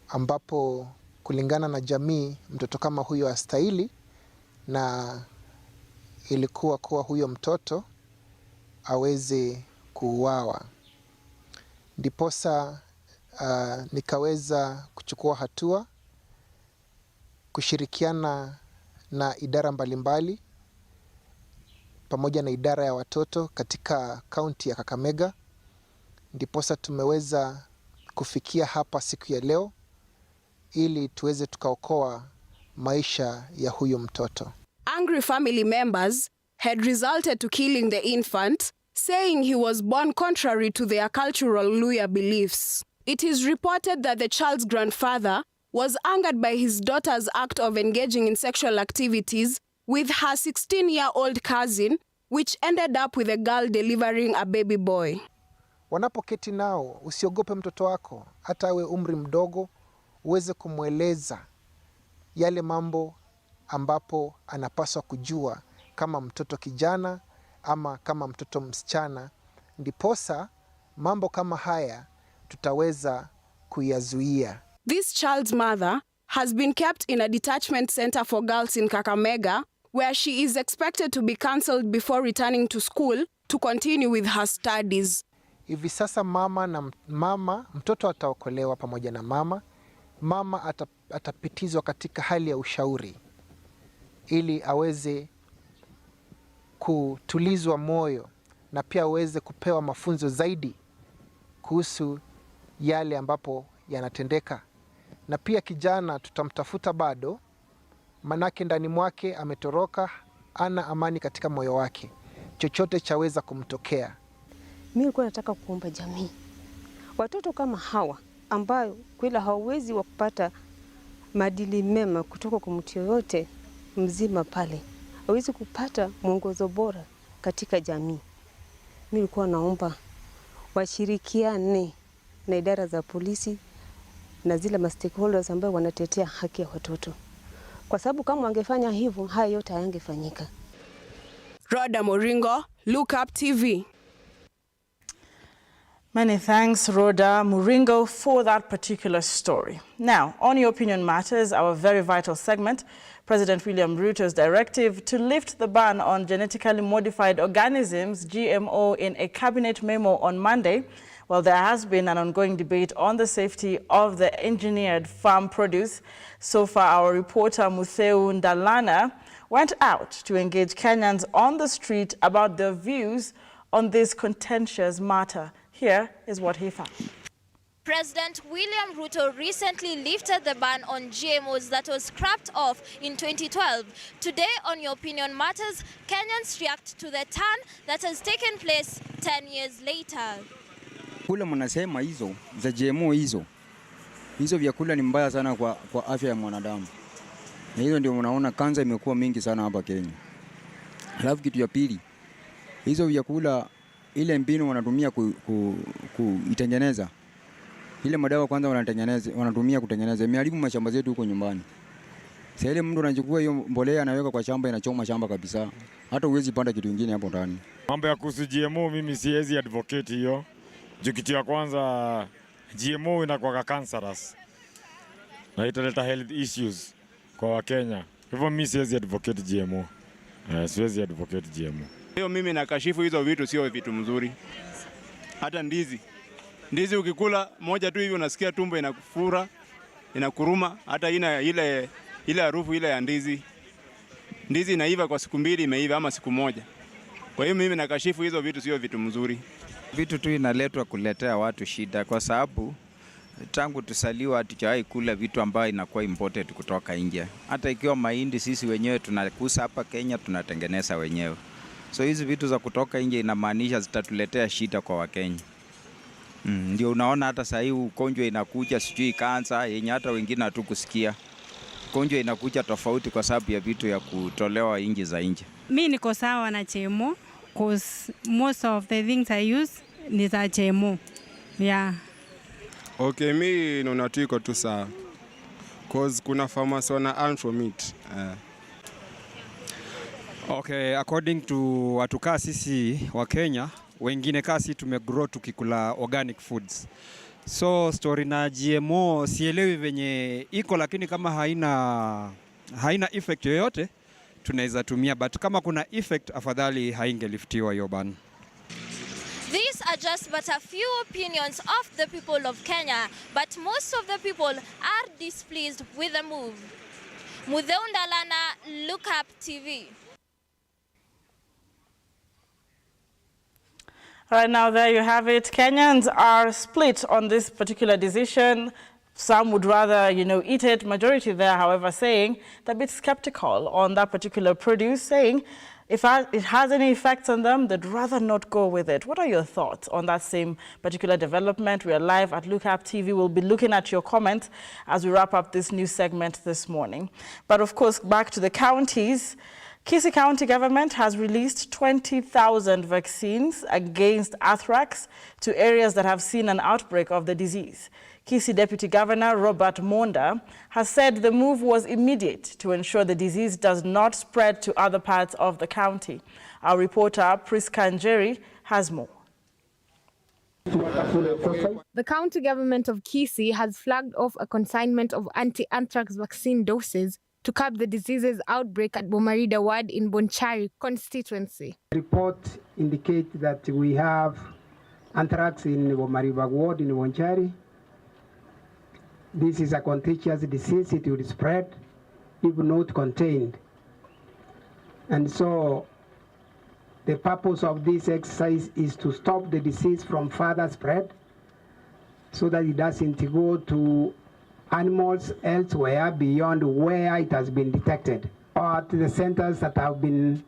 ambapo kulingana na jamii mtoto kama huyo hastahili, na ilikuwa kuwa huyo mtoto aweze kuuawa. Ndiposa nikaweza kuchukua hatua kushirikiana na idara mbalimbali pamoja na idara ya watoto katika kaunti ya Kakamega. Ndiposa tumeweza kufikia hapa siku ya leo ili tuweze tukaokoa maisha ya huyo mtoto. Angry family members had resulted to killing the infant, saying he was born contrary to their cultural Luhya beliefs. It is reported that the child's grandfather was angered by his daughter's act of engaging in sexual activities with her 16-year-old cousin, which ended up with the girl delivering a baby boy. Wanapoketi nao, usiogope mtoto wako, hata awe umri mdogo, uweze kumweleza yale mambo ambapo anapaswa kujua kama mtoto kijana ama kama mtoto msichana. Ndiposa mambo kama haya tutaweza kuyazuia. This child's mother has been kept in a detachment center for girls in Kakamega, where she is expected to be cancelled before returning to school to continue with her studies. Hivi sasa mtoto ataokolewa pamoja na mama atapitizwa katika hali ya ushauri ili aweze kutulizwa moyo na pia aweze kupewa mafunzo zaidi kuhusu yale ambapo yanatendeka. Na pia kijana tutamtafuta bado, manake ndani mwake ametoroka, ana amani katika moyo wake, chochote chaweza kumtokea. Mimi nilikuwa nataka kuomba jamii, watoto kama hawa ambayo kweli hawawezi kupata maadili mema kutoka kwa mtu yoyote mzima pale, hawezi kupata mwongozo bora katika jamii. Mimi nilikuwa naomba washirikiane na idara za polisi na zile stakeholders ambao wanatetea haki ya watoto, kwa sababu kama wangefanya hivyo haya yote hayangefanyika. Rhoda Moringo, Lookuptv. Many thanks, Rhoda Moringo, for that particular story. Now, on Your Opinion Matters, our very vital segment, President William Ruto's directive to lift the ban on genetically modified organisms, GMO, in a cabinet memo on Monday. Well, there has been an ongoing debate on the safety of the engineered farm produce. So far, our reporter Mutheu Ndalana went out to engage Kenyans on the street about their views on this contentious matter. Here is what he found. President William Ruto recently lifted the ban on GMOs that was scrapped off in 2012. Today, on Your Opinion Matters, Kenyans react to the turn that has taken place 10 years later. Kula mnasema hizo za GMO hizo vyakula ni mbaya sana kwa afya ya mwanadamu. Na hizo ndio mnaona kansa imekuwa mingi sana hapa Kenya. Alafu kitu ya pili, hizo vyakula ile mbinu wanatumia kuitengeneza. Ile madawa kwanza wanatumia kutengeneza. Imeharibu mashamba zetu huko nyumbani. Sasa ile mtu anachukua hiyo mbolea anaweka kwa shamba, inachoma shamba kabisa. Hata huwezi panda kitu kingine hapo ndani. Mambo ya kuhusu GMO mimi siwezi advocate hiyo. Kitu ya kwanza GMO inakuwa cancerous. Na italeta health issues kwa Wakenya. Hivyo mimi siwezi advocate GMO. Siwezi advocate GMO. Hiyo mimi nakashifu hizo vitu, sio vitu mzuri. Hata ndizi ukikula moja tu hivi unasikia tumbo inakufura, inakuruma, hata ile harufu ile ya ndizi. Ndizi inaiva kwa siku 2 imeiva ama siku moja. Kwa hiyo mimi nakashifu hizo vitu, sio vitu mzuri. Vitu tu inaletwa kuletea watu shida, kwa sababu tangu tusaliwa hatujawahi kula vitu ambayo inakuwa imported kutoka nje. Hata ikiwa mahindi sisi wenyewe tunakusa hapa Kenya tunatengeneza wenyewe. So hizi vitu za kutoka nje inamaanisha zitatuletea shida kwa Wakenya. Ndio unaona hata sasa hii ugonjwa inakuja, sijui kansa yenye hata wengine hatukusikia. gonjwa inakuja tofauti kwa sababu ya vitu ya kutolewa nje za nje. Mi niko sawa na GMO because most of the things I use ni za GMO. Yeah. Okay, mi naona tu iko tu sawa. Cause kuna farmers wana earn from it. Okay, according to watu kaa sisi wa Kenya, wengine kaa sisi tumegrow tukikula organic foods. So story na GMO sielewi venye iko, lakini kama haina effect yoyote tunaweza tumia, but kama kuna effect afadhali haingeliftiwa hiyo ban. These are just but a few opinions of the people of Kenya, but most of the people are displeased with the move. Mudeundalana, Lookuptv. Right now, there you have it. Kenyans are split on this particular decision. Some would rather, eat it. Majority there, however, saying they're a bit skeptical on that particular produce, saying if it has any effects on them, they'd rather not go with it. What are your thoughts on that same particular development? We are live at Lookuptv. We'll be looking at your comments as we wrap up this news segment this morning. But of course, back to the counties. Kisii County government has released 20,000 vaccines against anthrax to areas that have seen an outbreak of the disease. Kisii Deputy Governor Robert Monda has said the move was immediate to ensure the disease does not spread to other parts of the county. Our reporter Priska Njeri has more. The county government of Kisii has flagged off a consignment of anti-anthrax vaccine doses to curb the disease's outbreak at Bomarida Ward in Bonchari constituency. Reports indicate that we have anthrax in Bomarida Ward in Bonchari. This is a contagious disease. It will spread if not contained. And so the purpose of this exercise is to stop the disease from further spread so that it doesn't go to animals elsewhere beyond where it has been detected. At the centers that have been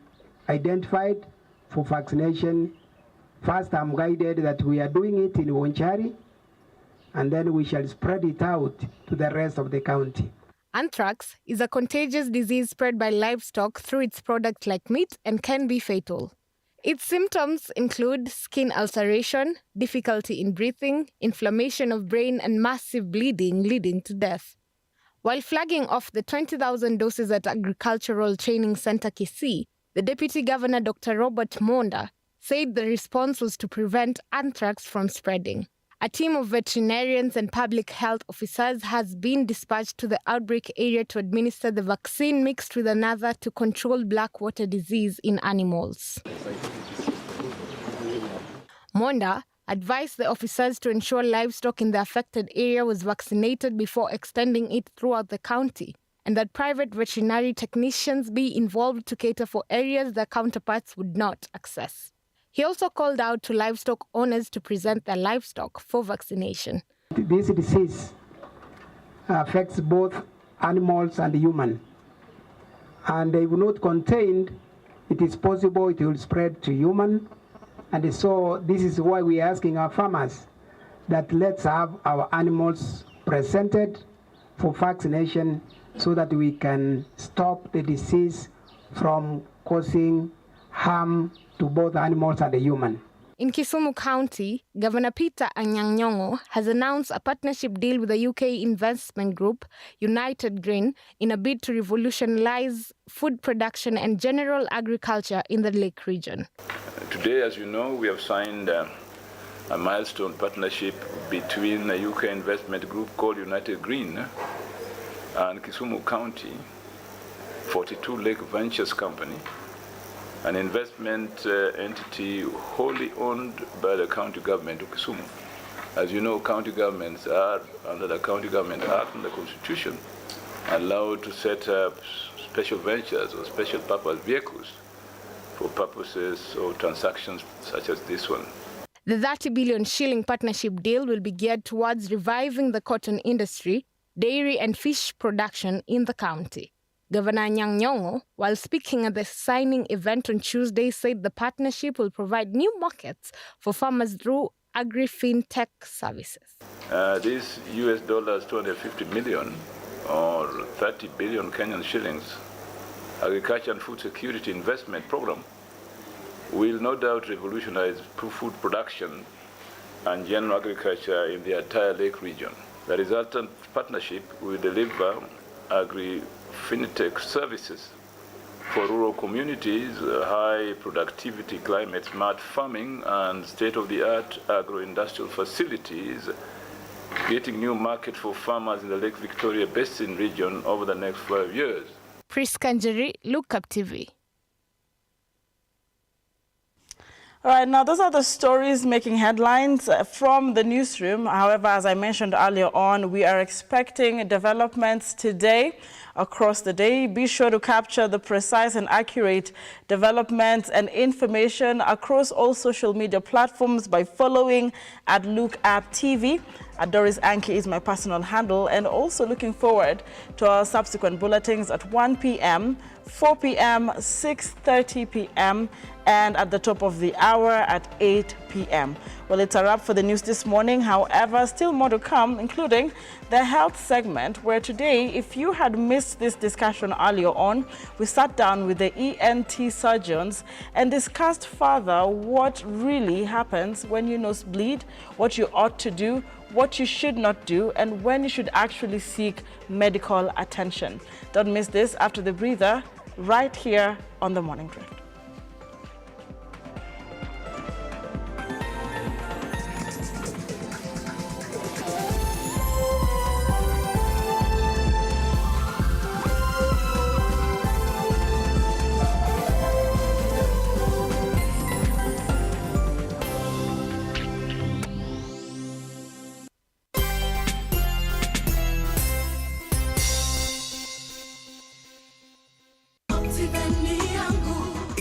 identified for vaccination, first I'm guided that we are doing it in Bonchari, and then we shall spread it out to the rest of the county. Anthrax is a contagious disease spread by livestock through its products like meat and can be fatal. Its symptoms include skin ulceration, difficulty in breathing, inflammation of brain, and massive bleeding leading to death. While flagging off the 20,000 doses at Agricultural Training Center Kisii, the Deputy Governor Dr. Robert Monda said the response was to prevent anthrax from spreading. A team of veterinarians and public health officers has been dispatched to the outbreak area to administer the vaccine mixed with another to control black water disease in animals. Monda advised the officers to ensure livestock in the affected area was vaccinated before extending it throughout the county, and that private veterinary technicians be involved to cater for areas their counterparts would not access. He also called out to livestock owners to present their livestock for vaccination. This disease affects both animals and human. And if not contained, it is possible it will spread to human. And so this is why we are asking our farmers that let's have our animals presented for vaccination so that we can stop the disease from causing harm to both animals and the human. In Kisumu County, Governor Peter Anyang' Nyong'o has announced a partnership deal with the UK investment group United Green in a bid to revolutionize food production and general agriculture in the Lake region. Today, as you know, we have signed a milestone partnership between a UK investment group called United Green and Kisumu County, 42 Lake Ventures Company, an investment entity wholly owned by the county government of Kisumu. As you know, county governments are, under the County Government Act and the Constitution, allowed to set up special ventures or special purpose vehicles for purposes or transactions such as this one. The 30 billion shilling partnership deal will be geared towards reviving the cotton industry, dairy and fish production in the county. Governor Anyang' Nyong'o, while speaking at the signing event on Tuesday, said the partnership will provide new markets for farmers through agri-fintech services. This US $250 million or 30 billion Kenyan shillings agriculture and food security investment program will no doubt revolutionize food production and general agriculture in the entire lake region. The resultant partnership will deliver agri-fintech services for rural communities, high productivity climate smart farming, and state-of-the-art agro-industrial facilities, creating new market for farmers in the Lake Victoria Basin region over the next 5 years. Priska Njeri, Lookuptv. All right, now those are the stories making headlines from the newsroom. However, as I mentioned earlier on, we are expecting developments today across the day. Be sure to capture the precise and accurate developments and information across all social media platforms by following at Lookuptv. Dorice Ankey is my personal handle, and also looking forward to our subsequent bulletins at 1 p.m., 4 p.m., 6:30 p.m., and at the top of the hour at 8 p.m. Well, it's a wrap for the news this morning. However, still more to come, including the health segment, where today, if you had missed this discussion earlier on, we sat down with the ENT surgeons and discussed further what really happens when you nosebleed, what you ought to do, what you should not do, and when you should actually seek medical attention. Don't miss this after the breather, right here on The Morning Drift.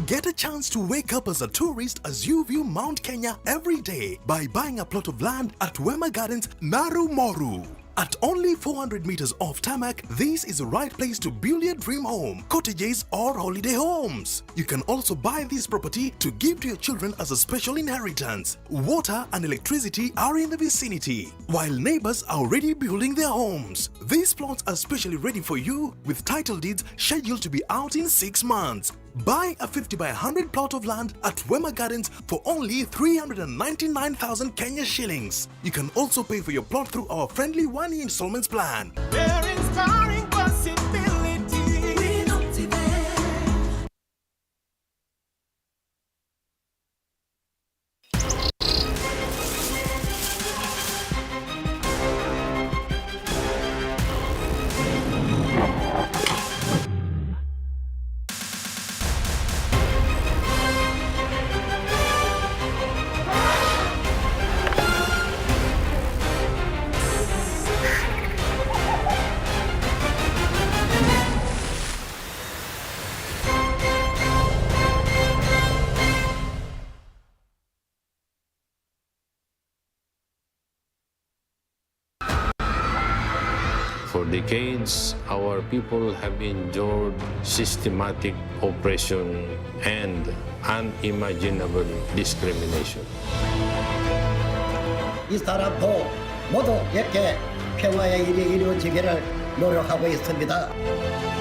Get a chance to wake up as a tourist as you view Mount Kenya every day by buying a plot of land at Wema Gardens, Naru Moru. At only 400 meters off tarmac, this is the right place to build your dream home, cottages or holiday homes. You can also buy this property to give to your children as a special inheritance. Water and electricity are in the vicinity, while neighbors are already building their homes. These plots are specially ready for you with title deeds scheduled to be out in 6 months. Buy a 50 by 100 plot of land at Wema Gardens for only 399,000 Kenya shillings. You can also pay for your plot through our friendly 1-year installments plan. We're inspiring possibility. For decades, our people have endured systematic oppression and unimaginable discrimination. 이 사람도 모두 이렇게 평화의 일이 이루어지기를 노력하고 있습니다.